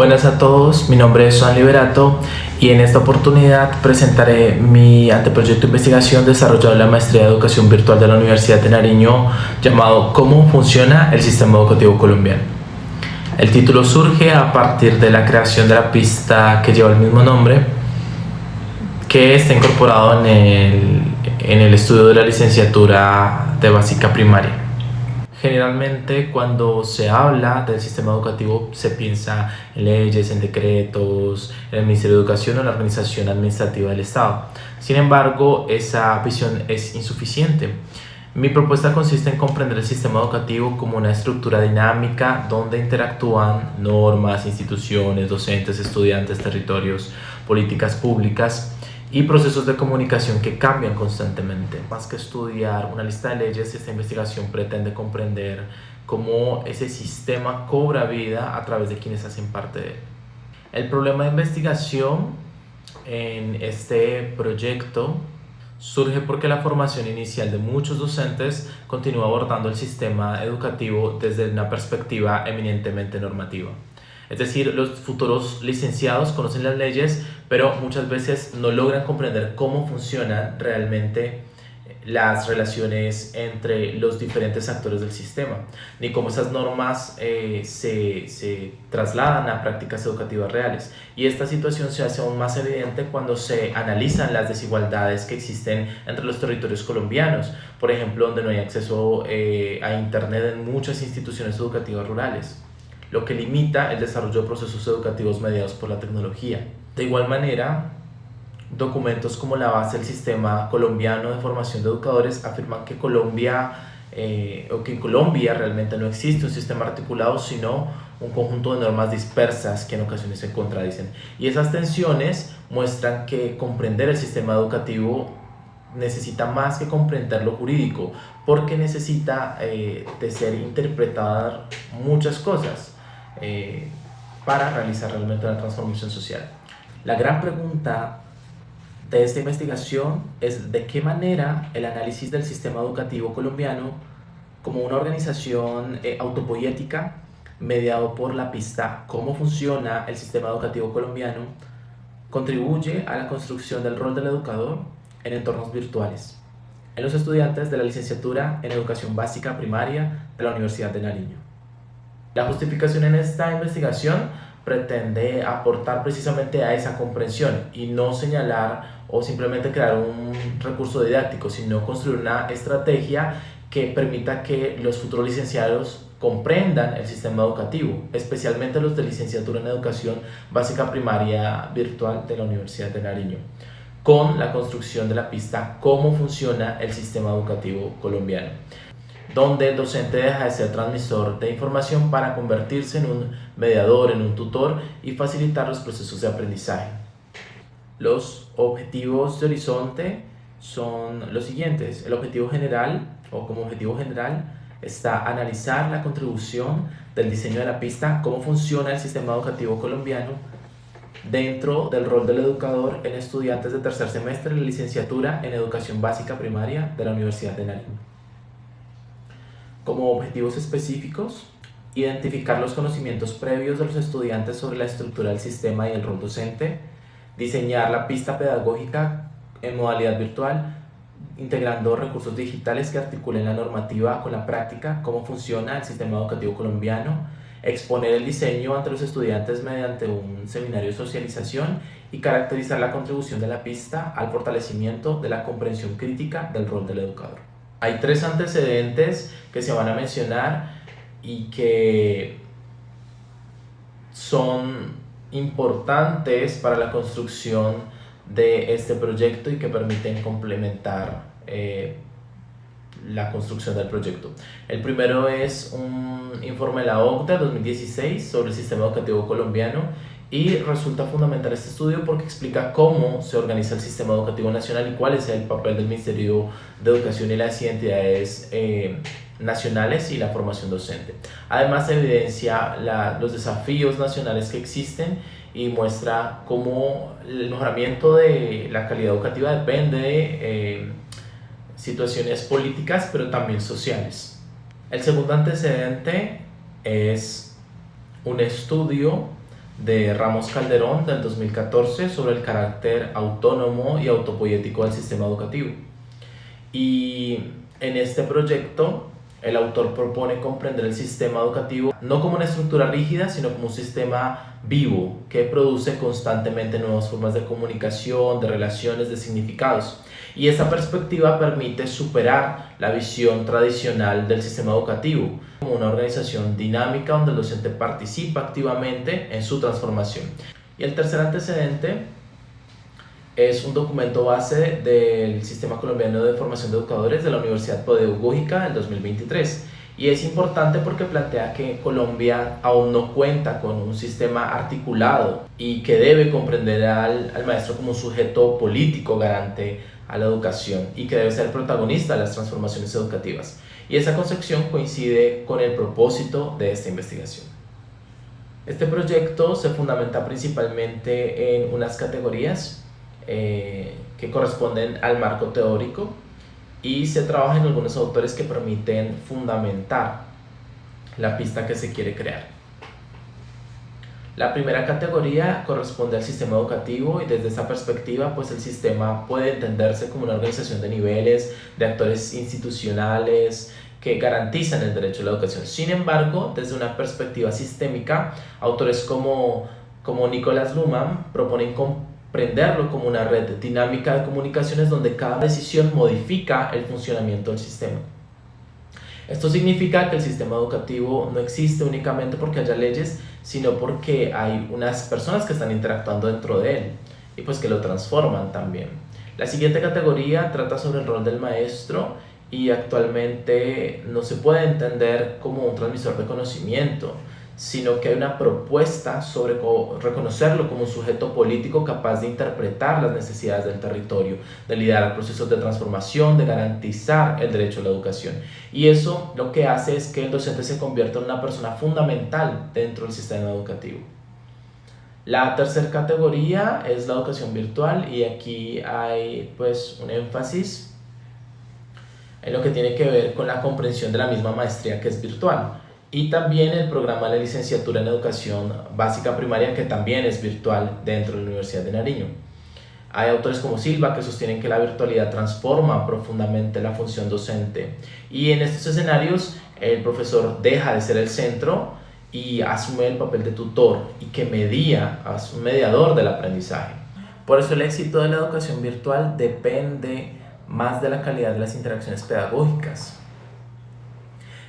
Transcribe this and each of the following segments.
Buenas a todos, mi nombre es Juan Liberato y en esta oportunidad presentaré mi anteproyecto de investigación desarrollado en la Maestría de Educación Virtual de la Universidad de Nariño llamado ¿Cómo funciona el sistema educativo colombiano? El título surge a partir de la creación de la pista que lleva el mismo nombre, que está incorporado en el estudio de la licenciatura de básica primaria. Generalmente cuando se habla del sistema educativo se piensa en leyes, en decretos, en el Ministerio de Educación o en la organización administrativa del Estado. Sin embargo, esa visión es insuficiente. Mi propuesta consiste en comprender el sistema educativo como una estructura dinámica donde interactúan normas, instituciones, docentes, estudiantes, territorios, políticas públicas y procesos de comunicación que cambian constantemente. Más que estudiar una lista de leyes, esta investigación pretende comprender cómo ese sistema cobra vida a través de quienes hacen parte de él. El problema de investigación en este proyecto surge porque la formación inicial de muchos docentes continúa abordando el sistema educativo desde una perspectiva eminentemente normativa. Es decir, los futuros licenciados conocen las leyes, pero muchas veces no logran comprender cómo funcionan realmente las relaciones entre los diferentes actores del sistema, ni cómo esas normas se trasladan a prácticas educativas reales. Y esta situación se hace aún más evidente cuando se analizan las desigualdades que existen entre los territorios colombianos, por ejemplo, donde no hay acceso a Internet en muchas instituciones educativas rurales, lo que limita el desarrollo de procesos educativos mediados por la tecnología. De igual manera, documentos como la base del sistema colombiano de formación de educadores afirman que en Colombia realmente no existe un sistema articulado, sino un conjunto de normas dispersas que en ocasiones se contradicen. Y esas tensiones muestran que comprender el sistema educativo necesita más que comprender lo jurídico, porque necesita de ser interpretar muchas cosas para realizar realmente una transformación social. La gran pregunta de esta investigación es de qué manera el análisis del sistema educativo colombiano como una organización autopoética mediado por la pista ¿Cómo funciona el sistema educativo colombiano? Contribuye a la construcción del rol del educador en entornos virtuales en los estudiantes de la licenciatura en Educación Básica Primaria de la Universidad de Nariño. La justificación en esta investigación pretende aportar precisamente a esa comprensión y no señalar o simplemente crear un recurso didáctico, sino construir una estrategia que permita que los futuros licenciados comprendan el sistema educativo, especialmente los de licenciatura en Educación Básica Primaria Virtual de la Universidad de Nariño, con la construcción de la pista ¿Cómo funciona el sistema educativo colombiano?, donde el docente deja de ser transmisor de información para convertirse en un mediador, en un tutor y facilitar los procesos de aprendizaje. Los objetivos de Horizonte son los siguientes. El objetivo general, o como objetivo general, está analizar la contribución del diseño de la pista, cómo funciona el sistema educativo colombiano dentro del rol del educador en estudiantes de tercer semestre de la licenciatura en Educación Básica Primaria de la Universidad de Nariño. Como objetivos específicos, identificar los conocimientos previos de los estudiantes sobre la estructura del sistema y el rol docente, diseñar la pista pedagógica en modalidad virtual, integrando recursos digitales que articulen la normativa con la práctica, cómo funciona el sistema educativo colombiano, exponer el diseño ante los estudiantes mediante un seminario de socialización y caracterizar la contribución de la pista al fortalecimiento de la comprensión crítica del rol del educador. Hay tres antecedentes que se van a mencionar y que son importantes para la construcción de este proyecto y que permiten complementar la construcción del proyecto. El primero es un informe de la OCDE 2016 sobre el sistema educativo colombiano y resulta fundamental este estudio porque explica cómo se organiza el sistema educativo nacional y cuál es el papel del Ministerio de Educación y las identidades nacionales y la formación docente. Además evidencia los desafíos nacionales que existen y muestra cómo el mejoramiento de la calidad educativa depende de situaciones políticas pero también sociales. El segundo antecedente es un estudio de Ramos Calderón del 2014 sobre el carácter autónomo y autopoético del sistema educativo. Y en este proyecto el autor propone comprender el sistema educativo no como una estructura rígida, sino como un sistema vivo que produce constantemente nuevas formas de comunicación, de relaciones, de significados. Y esa perspectiva permite superar la visión tradicional del sistema educativo como una organización dinámica donde el docente participa activamente en su transformación. Y el tercer antecedente es un documento base del Sistema Colombiano de Formación de Educadores de la Universidad Pedagógica del 2023. Y es importante porque plantea que Colombia aún no cuenta con un sistema articulado y que debe comprender al maestro como un sujeto político garante a la educación y que debe ser protagonista de las transformaciones educativas. Y esa concepción coincide con el propósito de esta investigación. Este proyecto se fundamenta principalmente en unas categorías que corresponden al marco teórico y se trabaja en algunos autores que permiten fundamentar la pista que se quiere crear. La primera categoría corresponde al sistema educativo y desde esa perspectiva pues el sistema puede entenderse como una organización de niveles, de actores institucionales que garantizan el derecho a la educación. Sin embargo, desde una perspectiva sistémica, autores como Nicolás Luhmann proponen comprenderlo como una red dinámica de comunicaciones donde cada decisión modifica el funcionamiento del sistema. Esto significa que el sistema educativo no existe únicamente porque haya leyes, sino porque hay unas personas que están interactuando dentro de él y pues que lo transforman también. La siguiente categoría trata sobre el rol del maestro y actualmente no se puede entender como un transmisor de conocimiento, sino que hay una propuesta sobre reconocerlo como un sujeto político capaz de interpretar las necesidades del territorio, de liderar procesos de transformación, de garantizar el derecho a la educación. Y eso lo que hace es que el docente se convierta en una persona fundamental dentro del sistema educativo. La tercera categoría es la educación virtual y aquí hay pues un énfasis en lo que tiene que ver con la comprensión de la misma maestría que es virtual. Y también el programa de la licenciatura en educación básica primaria que también es virtual dentro de la Universidad de Nariño. Hay autores como Silva que sostienen que la virtualidad transforma profundamente la función docente y en estos escenarios el profesor deja de ser el centro y asume el papel de tutor y que es un mediador del aprendizaje. Por eso el éxito de la educación virtual depende más de la calidad de las interacciones pedagógicas.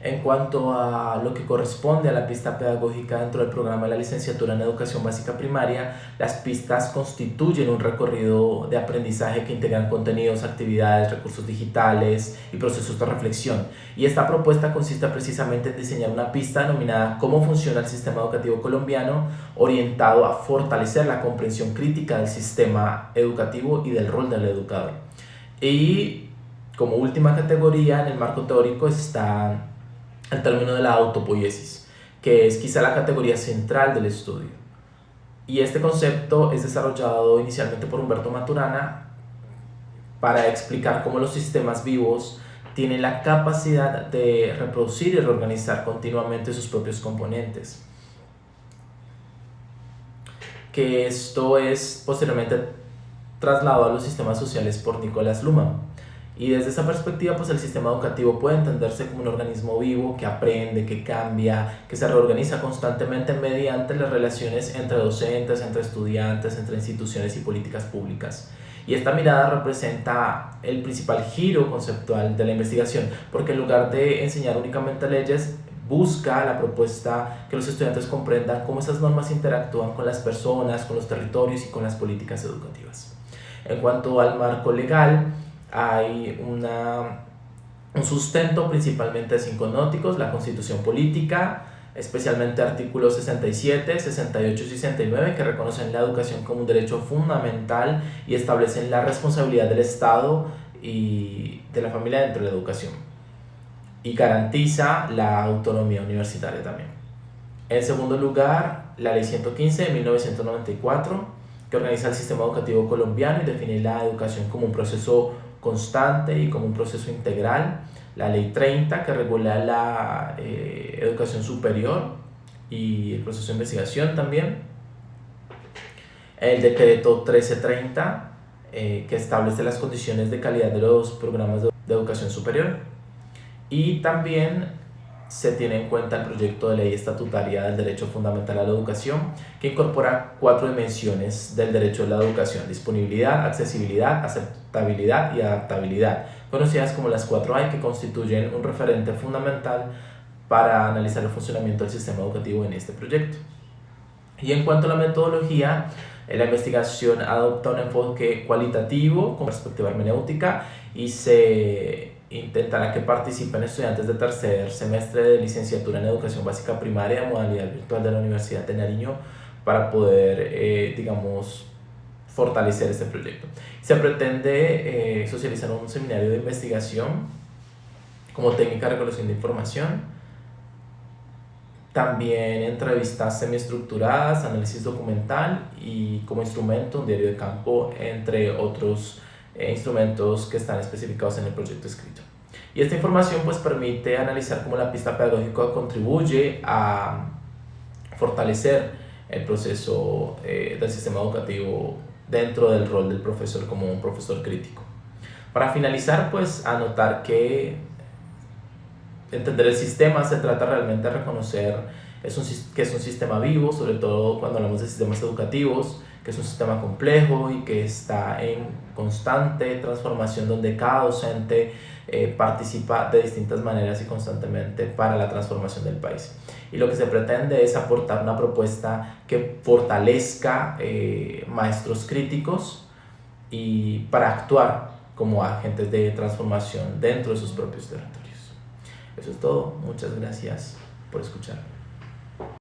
En cuanto a lo que corresponde a la pista pedagógica dentro del programa de la licenciatura en educación básica primaria, las pistas constituyen un recorrido de aprendizaje que integran contenidos, actividades, recursos digitales y procesos de reflexión. Y esta propuesta consiste precisamente en diseñar una pista denominada ¿Cómo funciona el sistema educativo colombiano?, orientado a fortalecer la comprensión crítica del sistema educativo y del rol del educador. Y como última categoría en el marco teórico está el término de la autopoiesis, que es quizá la categoría central del estudio. Y este concepto es desarrollado inicialmente por Humberto Maturana para explicar cómo los sistemas vivos tienen la capacidad de reproducir y reorganizar continuamente sus propios componentes. Que esto es posteriormente trasladado a los sistemas sociales por Nicolás Luhmann. Y desde esa perspectiva, pues el sistema educativo puede entenderse como un organismo vivo que aprende, que cambia, que se reorganiza constantemente mediante las relaciones entre docentes, entre estudiantes, entre instituciones y políticas públicas. Y esta mirada representa el principal giro conceptual de la investigación, porque en lugar de enseñar únicamente leyes, busca la propuesta que los estudiantes comprendan cómo esas normas interactúan con las personas, con los territorios y con las políticas educativas. En cuanto al marco legal, hay un sustento principalmente de 5 nóticos, la Constitución Política, especialmente artículos 67, 68 y 69, que reconocen la educación como un derecho fundamental y establecen la responsabilidad del Estado y de la familia dentro de la educación, y garantiza la autonomía universitaria también. En segundo lugar, la Ley 115 de 1994, que organiza el sistema educativo colombiano y define la educación como un proceso constante y como un proceso integral. La Ley 30, que regula la educación superior y el proceso de investigación también. el decreto 1330, que establece las condiciones de calidad de los programas de educación superior, y también se tiene en cuenta el proyecto de ley estatutaria del derecho fundamental a la educación, que incorpora 4 dimensiones del derecho a la educación: disponibilidad, accesibilidad, aceptabilidad y adaptabilidad, conocidas como las 4A, que constituyen un referente fundamental para analizar el funcionamiento del sistema educativo en este proyecto. Y en cuanto a la metodología, la investigación adopta un enfoque cualitativo con perspectiva hermenéutica, y se intentará que participen estudiantes de tercer semestre de licenciatura en educación básica primaria de modalidad virtual de la Universidad de Nariño para poder, digamos, fortalecer este proyecto. Se pretende socializar un seminario de investigación como técnica de recolección de información, también entrevistas semiestructuradas, análisis documental y como instrumento un diario de campo, entre otros instrumentos que están especificados en el proyecto escrito. Y esta información pues permite analizar cómo la pista pedagógica contribuye a fortalecer el proceso del sistema educativo dentro del rol del profesor como un profesor crítico. Para finalizar, pues anotar que entender el sistema se trata realmente de reconocer que es un sistema vivo, sobre todo cuando hablamos de sistemas educativos, que es un sistema complejo y que está en constante transformación, donde cada docente participa de distintas maneras y constantemente para la transformación del país. Y lo que se pretende es aportar una propuesta que fortalezca maestros críticos y para actuar como agentes de transformación dentro de sus propios territorios. Eso es todo. Muchas gracias por escuchar.